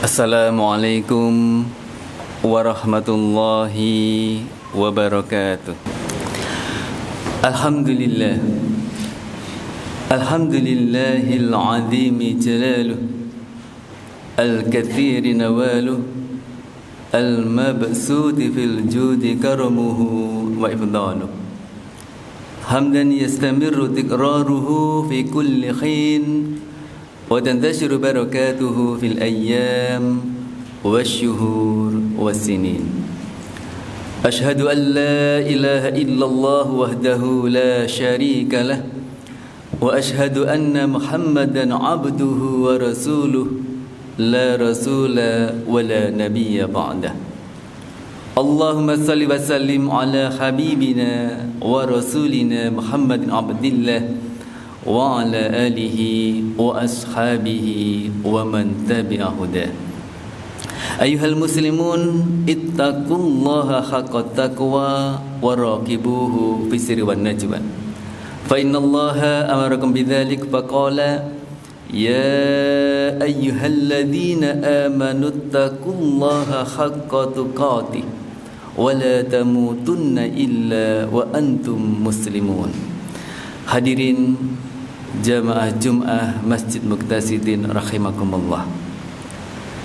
Assalamualaikum warahmatullahi wabarakatuh. Alhamdulillah, alhamdulillahil azimi jalaluh, al-kathiri nawaluh, al-mabsudi fil judi karamuhu wa ifdaluh. Hamdan yastamirru tikraruhu fi kulli khin وتنتشر بركاته في الأيام والشهور والسنين. أشهد أن لا إله إلا الله وحده لا شريك له وأشهد أن محمدا عبده ورسوله لا رسول ولا نبي بعده. اللهم صل وسلم على حبيبنا ورسولنا محمد عبد الله وعلى آله وأصحابه ومن تبع هداه. أيها المسلمون اتقوا الله حق التقوى وراقبوه في السر والنجوى فإن الله أمركم بذلك فقال يا أيها الذين آمنوا اتقوا الله حق تقاته ولا تموتن إلا وأنتم مسلمون. Hadirin jamaah Jum'ah Masjid Muqtasidin rahimakumullah.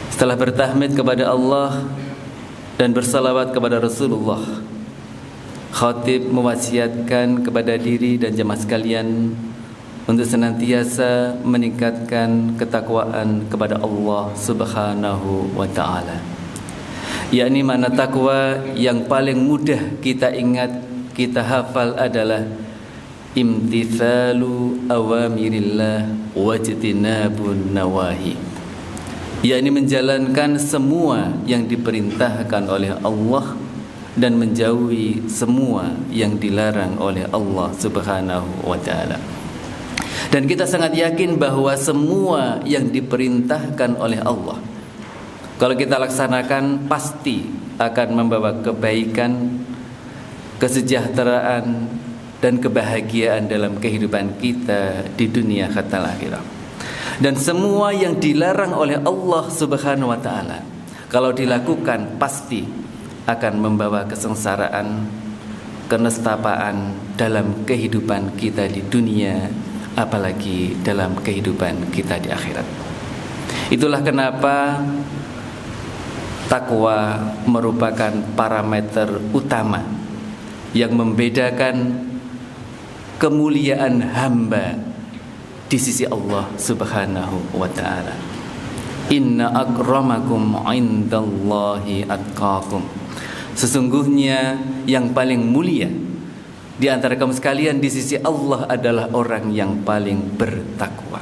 Setelah bertahmid kepada Allah dan bersalawat kepada Rasulullah, khatib mewasiatkan kepada diri dan jamaah sekalian untuk senantiasa meningkatkan ketakwaan kepada Allah Subhanahu wa taala. Yakni mana takwa yang paling mudah kita ingat, kita hafal adalah imtithalu awamirillah wajtinabun nawahi, yakni menjalankan semua yang diperintahkan oleh Allah dan menjauhi semua yang dilarang oleh Allah Subhanahu wa taala. Dan kita sangat yakin bahwa semua yang diperintahkan oleh Allah, kalau kita laksanakan pasti akan membawa kebaikan, kesejahteraan dan kebahagiaan dalam kehidupan kita di dunia hatta akhirat. Dan semua yang dilarang oleh Allah Subhanahu wa taala, kalau dilakukan pasti akan membawa kesengsaraan, kenestapaan dalam kehidupan kita di dunia, apalagi dalam kehidupan kita di akhirat. Itulah kenapa takwa merupakan parameter utama yang membedakan kemuliaan hamba di sisi Allah Subhanahu wa taala. Inna akramakum indallahi atqakum. Sesungguhnya yang paling mulia di antara kamu sekalian di sisi Allah adalah orang yang paling bertakwa.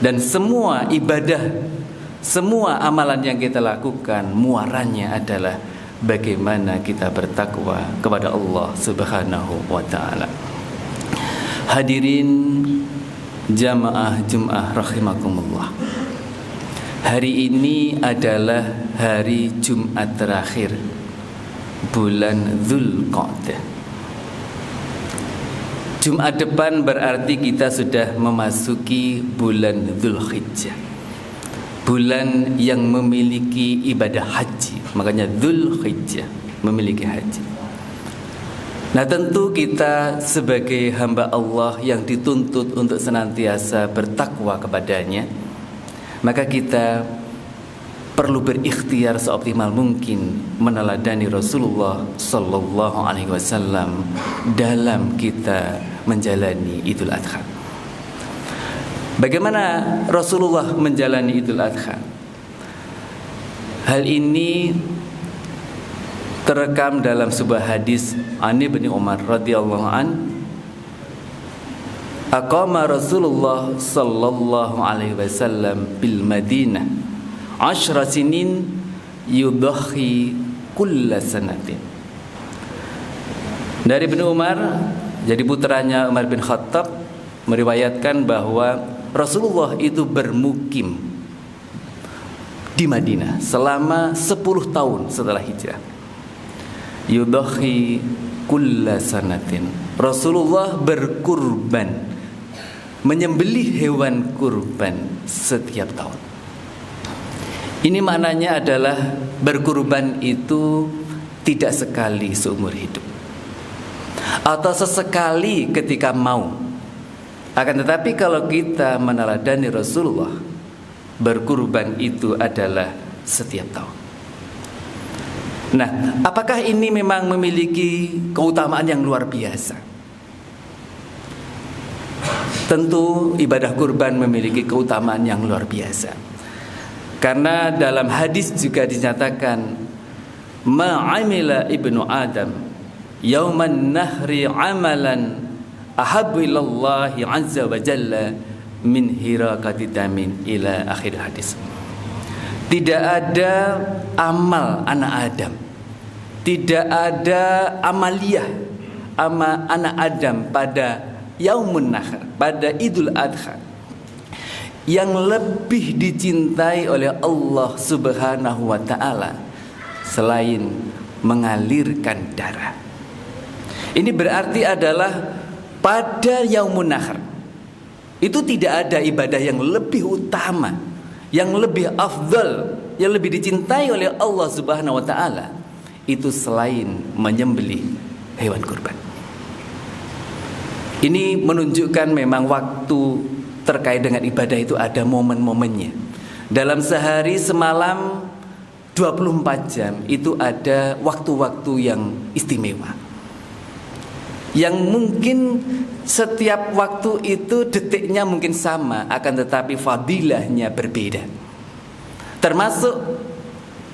Dan semua ibadah, semua amalan yang kita lakukan muaranya adalah bagaimana kita bertakwa kepada Allah Subhanahu wa taala. Hadirin jamaah Jum'ah rahimakumullah. Hari ini adalah hari Jumat terakhir bulan Dzulqa'dah. Jumat depan berarti kita sudah memasuki bulan Dzulhijjah, bulan yang memiliki ibadah haji. Makanya Dzulhijjah, memiliki haji. Nah, tentu kita sebagai hamba Allah yang dituntut untuk senantiasa bertakwa kepadanya, maka kita perlu berikhtiar seoptimal mungkin meneladani Rasulullah sallallahu alaihi wasallam dalam kita menjalani Idul Adha. Bagaimana Rasulullah menjalani Idul Adha? Hal ini terekam dalam sebuah hadis Ani bin Umar radhiyallahu an, aqama Rasulullah sallallahu alaihi wasallam bil Madinah 10 sinin yudhi kulla sanatin. Dari Ibnu Umar, jadi putranya Umar bin Khattab, meriwayatkan bahwa Rasulullah itu bermukim di Madinah selama 10 tahun setelah hijrah. Yudhi kulla sanatin. Rasulullah berkurban, menyembelih hewan kurban setiap tahun. Ini maknanya adalah berkurban itu tidak sekali seumur hidup, atau sesekali ketika mau. Akan tetapi kalau kita meneladani Rasulullah, berkurban itu adalah setiap tahun. Nah, apakah ini memang memiliki keutamaan yang luar biasa? Tentu ibadah kurban memiliki keutamaan yang luar biasa. Karena dalam hadis juga dinyatakan, ma'amila ibnu Adam yauman nahri amalan ahabbu ilallahi azza wa jalla min hiraqati damin ila akhir hadis. Tidak ada amal anak Adam, tidak ada amaliyah anak Adam pada yaumun nahr, pada Idul Adha, yang lebih dicintai oleh Allah Subhanahu wa ta'ala selain mengalirkan darah. Ini berarti adalah pada yaumun nahr itu tidak ada ibadah yang lebih utama, yang lebih afdal, yang lebih dicintai oleh Allah Subhanahu wa ta'ala itu selain menyembelih hewan kurban. Ini menunjukkan memang waktu terkait dengan ibadah itu ada momen-momennya. Dalam sehari semalam 24 jam itu ada waktu-waktu yang istimewa, yang mungkin setiap waktu itu detiknya mungkin sama, akan tetapi fadilahnya berbeda. Termasuk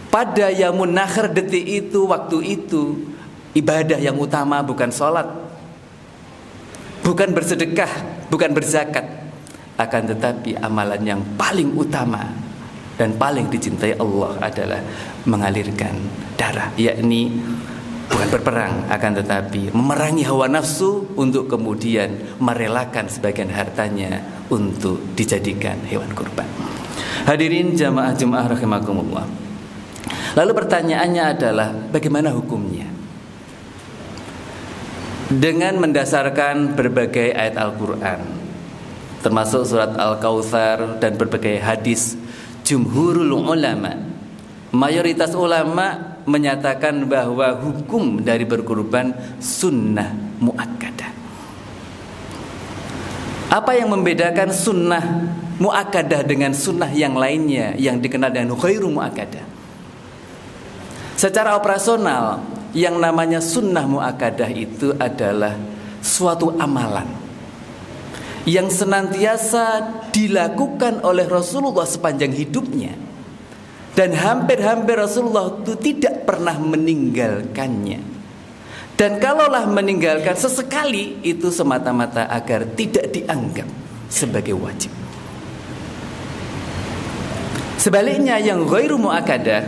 pada yaumun nahr, detik itu, waktu itu, ibadah yang utama bukan sholat, bukan bersedekah, bukan berzakat, akan tetapi amalan yang paling utama dan paling dicintai Allah adalah mengalirkan darah, yakni bukan berperang, akan tetapi memerangi hawa nafsu untuk kemudian merelakan sebagian hartanya untuk dijadikan hewan kurban. Hadirin jamaah Jumat rahimakumullah. Lalu pertanyaannya adalah bagaimana hukumnya? Dengan mendasarkan berbagai ayat Al-Quran, termasuk surat Al-Kautsar dan berbagai hadis, jumhurul ulama, mayoritas ulama menyatakan bahwa hukum dari berkurban sunnah muakkadah. Apa yang membedakan sunnah muakkadah dengan sunnah yang lainnya yang dikenal dengan ghairu muakkadah? Secara operasional, yang namanya sunnah muakkadah itu adalah suatu amalan yang senantiasa dilakukan oleh Rasulullah sepanjang hidupnya, dan hampir-hampir Rasulullah itu tidak pernah meninggalkannya. Dan kalaulah meninggalkan sesekali, itu semata-mata agar tidak dianggap sebagai wajib. Sebaliknya yang ghairu muakkadah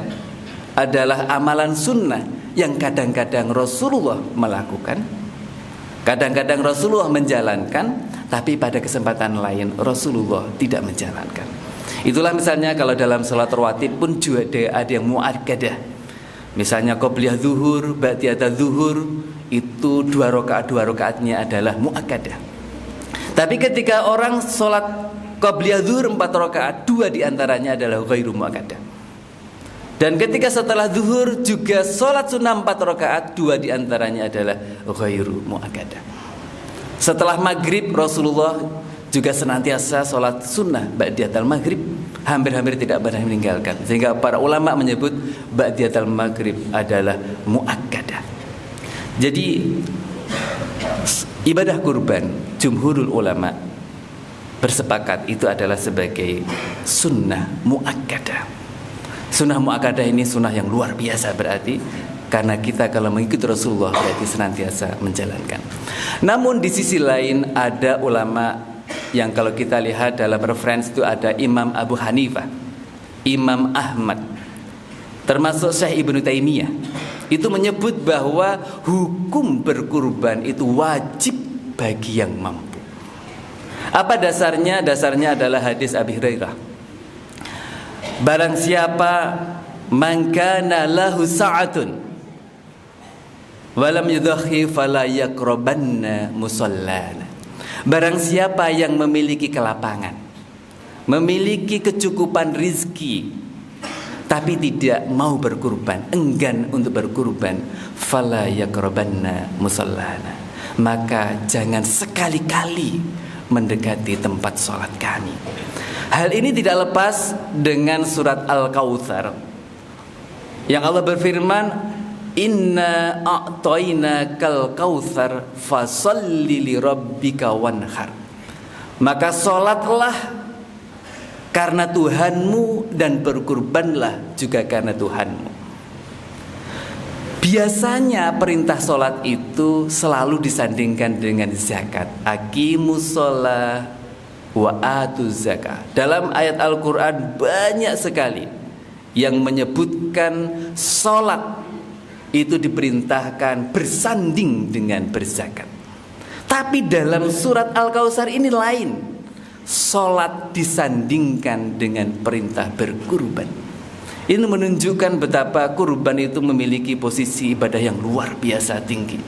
adalah amalan sunnah yang kadang-kadang Rasulullah melakukan, kadang-kadang Rasulullah menjalankan, tapi pada kesempatan lain Rasulullah tidak menjalankan. Itulah misalnya kalau dalam salat rawatib pun juga ada yang muakkadah. Misalnya qobliyah zuhur, ba'diyah zuhur, itu 2 rakaatnya adalah muakkadah. Tapi ketika orang salat qobliyah zuhur 4 rakaat, 2 diantaranya adalah ghairu muakkadah. Dan ketika setelah zuhur juga salat sunnah 4 rakaat, 2 diantaranya adalah ghairu muakkadah. Setelah maghrib Rasulullah juga senantiasa sholat sunnah ba'diyatal maghrib, hampir-hampir tidak pernah meninggalkan, sehingga para ulama menyebut ba'diyatal maghrib adalah muakkadah. Jadi ibadah kurban jumhurul ulama bersepakat itu adalah sebagai sunnah muakkadah. Sunnah muakkadah ini sunnah yang luar biasa berarti, karena kita kalau mengikuti Rasulullah berarti senantiasa menjalankan. Namun di sisi lain ada ulama yang kalau kita lihat dalam referensi itu ada Imam Abu Hanifah, Imam Ahmad, termasuk Syekh Ibnu Taimiyah, itu menyebut bahwa hukum berkurban itu wajib bagi yang mampu. Apa dasarnya? Dasarnya adalah hadis Abi Hurairah. Barang siapa man kana lahu sa'atun walam yudakhi fala yaqrabanna musallana. Barang siapa yang memiliki kelapangan, memiliki kecukupan rizki, tapi tidak mau berkurban, enggan untuk berkurban, fala yaqrabanna musallana, maka jangan sekali-kali mendekati tempat sholat kami. Hal ini tidak lepas dengan surat Al-Kautsar yang Allah berfirman, inna a'tainakal kautsar fasholli lirabbika wanhar, maka sholatlah karena Tuhanmu dan berkurbanlah juga karena Tuhanmu. Biasanya perintah sholat itu selalu disandingkan dengan zakat. Aqimus sholah wa atuz zakah. Dalam ayat Al-Quran banyak sekali yang menyebutkan sholat itu diperintahkan bersanding dengan berzakat. Tapi dalam surat Al-Kautsar ini lain. Sholat disandingkan dengan perintah berkurban. Ini menunjukkan betapa kurban itu memiliki posisi ibadah yang luar biasa tinggi,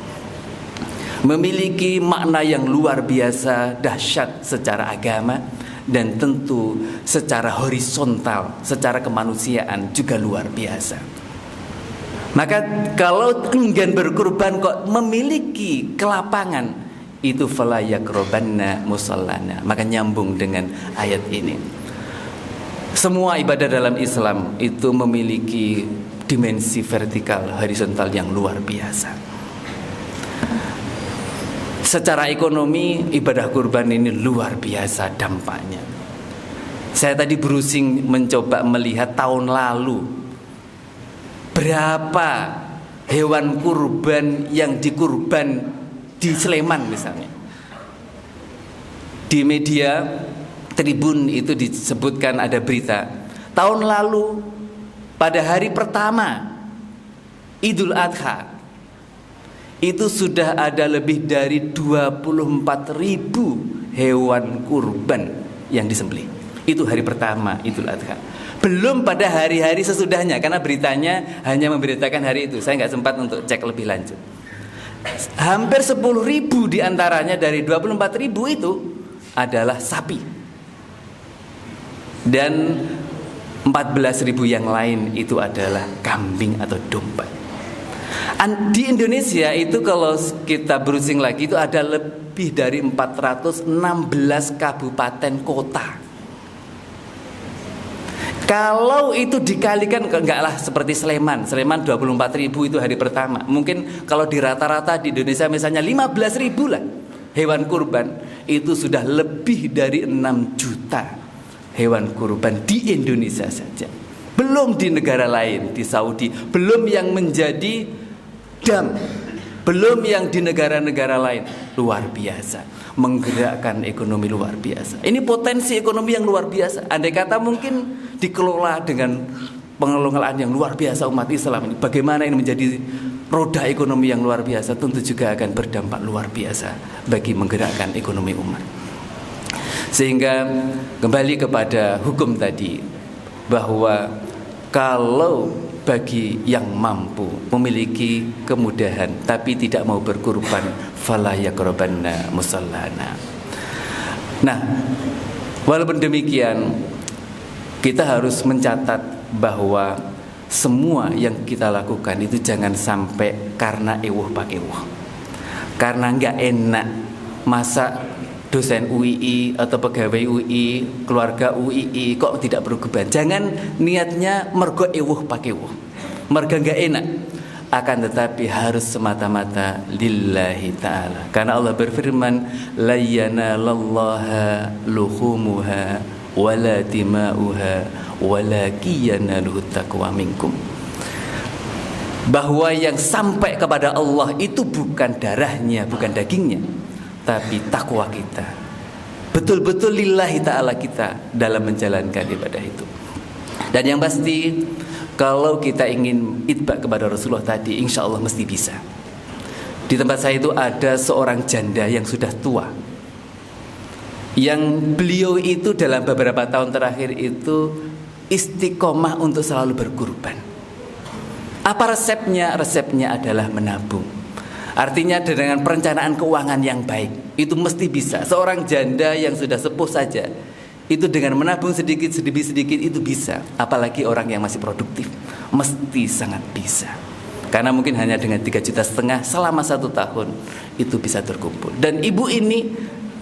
memiliki makna yang luar biasa dahsyat secara agama, dan tentu secara horizontal, secara kemanusiaan juga luar biasa. Maka kalau enggan berkurban kok memiliki kelapangan, itu fala yaqrabanna musallana, maka nyambung dengan ayat ini. Semua ibadah dalam Islam itu memiliki dimensi vertikal, horizontal yang luar biasa. Secara ekonomi, ibadah kurban ini luar biasa dampaknya. Saya tadi browsing mencoba melihat tahun lalu berapa hewan kurban yang dikurban di Sleman misalnya. Di media Tribun itu disebutkan, ada berita tahun lalu pada hari pertama Idul Adha itu sudah ada lebih dari 24.000 hewan kurban yang disembelih. Itu hari pertama Idul Adha. Belum pada hari-hari sesudahnya, karena beritanya hanya memberitakan hari itu. Saya nggak sempat untuk cek lebih lanjut. Hampir 10.000 diantaranya dari 24.000 itu adalah sapi, dan 14.000 yang lain itu adalah kambing atau domba. Di Indonesia itu kalau kita browsing lagi itu ada lebih dari 416 kabupaten kota. Kalau itu dikalikan, enggaklah seperti Sleman 24.000 itu hari pertama. Mungkin kalau di rata-rata di Indonesia misalnya 15.000 lah hewan kurban, itu sudah lebih dari 6 juta hewan kurban di Indonesia saja. Belum di negara lain, di Saudi, belum yang menjadi dam, belum yang di negara-negara lain. Luar biasa, menggerakkan ekonomi luar biasa. Ini potensi ekonomi yang luar biasa. Andai kata mungkin dikelola dengan pengelolaan yang luar biasa umat Islam ini, bagaimana ini menjadi roda ekonomi yang luar biasa, tentu juga akan berdampak luar biasa bagi menggerakkan ekonomi umat. Sehingga kembali kepada hukum tadi, bahwa kalau bagi yang mampu memiliki kemudahan tapi tidak mau berkurban, fala yaqrabanna musallana. Nah, walaupun demikian kita harus mencatat bahwa semua yang kita lakukan itu jangan sampai karena ewuh pakewuh, karena nggak enak. Masa dosen UII atau pegawai UI, keluarga UII kok tidak berkurban? Jangan niatnya mergo ewuh pakewuh, mergo nggak enak. Akan tetapi harus semata-mata lillahi ta'ala, karena Allah berfirman, la yanalallaha luhumuha wala dima'uha walakiyanaluhu taqwa minkum. Bahwa yang sampai kepada Allah itu bukan darahnya, bukan dagingnya, tapi takwa kita, betul-betul lillahi ta'ala kita dalam menjalankan ibadah itu. Dan yang pasti, kalau kita ingin itba kepada Rasulullah tadi, insya Allah mesti bisa. Di tempat saya itu ada seorang janda yang sudah tua, yang beliau itu dalam beberapa tahun terakhir itu istiqomah untuk selalu berkurban. Apa resepnya? Resepnya adalah menabung. Artinya dengan perencanaan keuangan yang baik, itu mesti bisa. Seorang janda yang sudah sepuh saja itu dengan menabung sedikit demi sedikit itu bisa. Apalagi orang yang masih produktif, mesti sangat bisa. Karena mungkin hanya dengan 3,5 juta selama 1 tahun itu bisa terkumpul. Dan ibu ini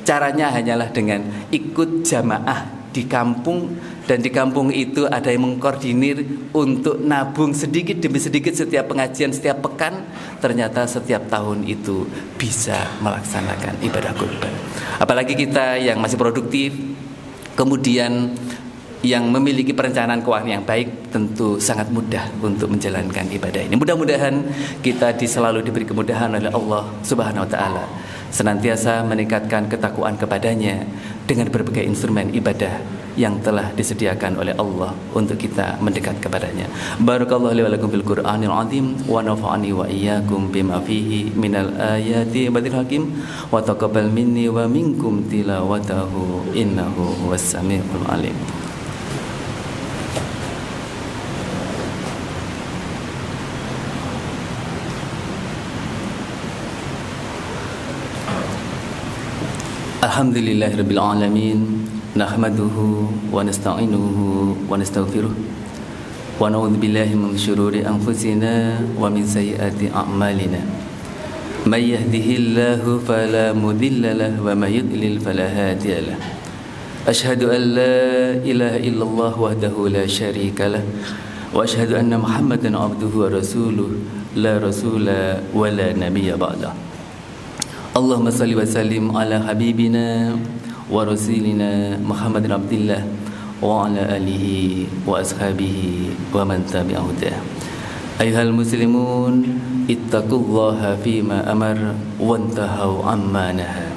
caranya hanyalah dengan ikut jamaah di kampung, dan di kampung itu ada yang mengkoordinir untuk nabung sedikit demi sedikit setiap pengajian, setiap pekan. Ternyata setiap tahun itu bisa melaksanakan ibadah kurban. Apalagi kita yang masih produktif, kemudian yang memiliki perencanaan keuangan yang baik, tentu sangat mudah untuk menjalankan ibadah ini. Mudah-mudahan kita selalu diberi kemudahan oleh Allah Subhanahu wa taala, senantiasa meningkatkan ketakwaan kepadanya dengan berbagai instrumen ibadah yang telah disediakan oleh Allah untuk kita mendekat kepadanya. Barakallahu li wa lakum fil Qur'anil azim wa nafa'ani wa iyyakum bima fihi minal ayati wa dzikril hakim wa taqabbal minni wa minkum tilawatahu innahu huwas samiul alim. Alhamdulillahirabbil alamin. Nahmaduhu wa nasta'inuhu wa nastaghfiruh wa na'udzu billahi min syururi anfusina wa min sayyiati a'malina. May yahdihillahu fala mudilla lahu wa may yudlil fala hadiya lahu. Asyhadu an la ilaha illallah wahdahu la syarika lah wa asyhadu anna Muhammadan abduhu wa rasuluh la rasula wa la nabiyya ba'da. Allahumma salli wa sallim ala habibina wa rasulina Muhammadin Abdillah wa ala alihi wa ashabihi wa man tabi'ahu. Ayuhal muslimun, ittaqullaha fima amar wa antahau amma naha.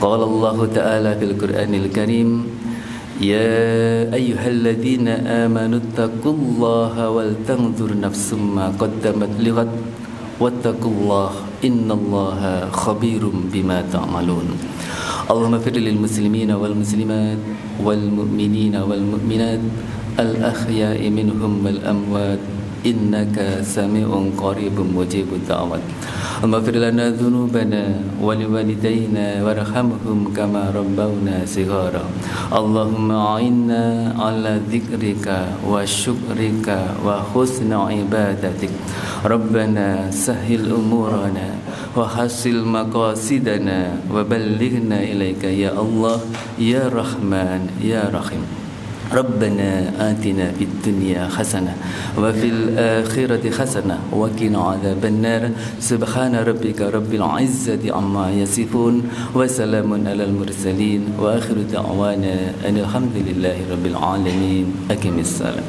Qala Allah ta'ala fil Qur'anil Karim, ya ayyuhalladzina amanu ittaqullaha wal tanzur nafsum ma qaddamat lighad wattaqullaha innallaha khabirum bima ta'malun. Allahumma fir lil muslimina wal muslimat wal mu'minina wal mu'minat al ahya'i minhum wal amwat innaka sami'un qaribun mujibud da'wat. Allahumma fir lana dhunubana wa liwalidayna warhamhum kama rabbawna shighara. Allahumma a'inna ala dzikrika wa syukrika wa husna ibadatik. Rabbana sahhil umurana wa hasil maqasidana wa ballighna ilaika ya Allah ya Rahman ya Rahim. Rabbana atina fid dunya hasanah wa fil akhirati hasanah wa qina adzabannar. Subhana rabbika rabbil izzati amma yasifun wa salamun alal mursalin wa akhiru da'wana alhamdulillahi rabbil alamin. Aqimissalam.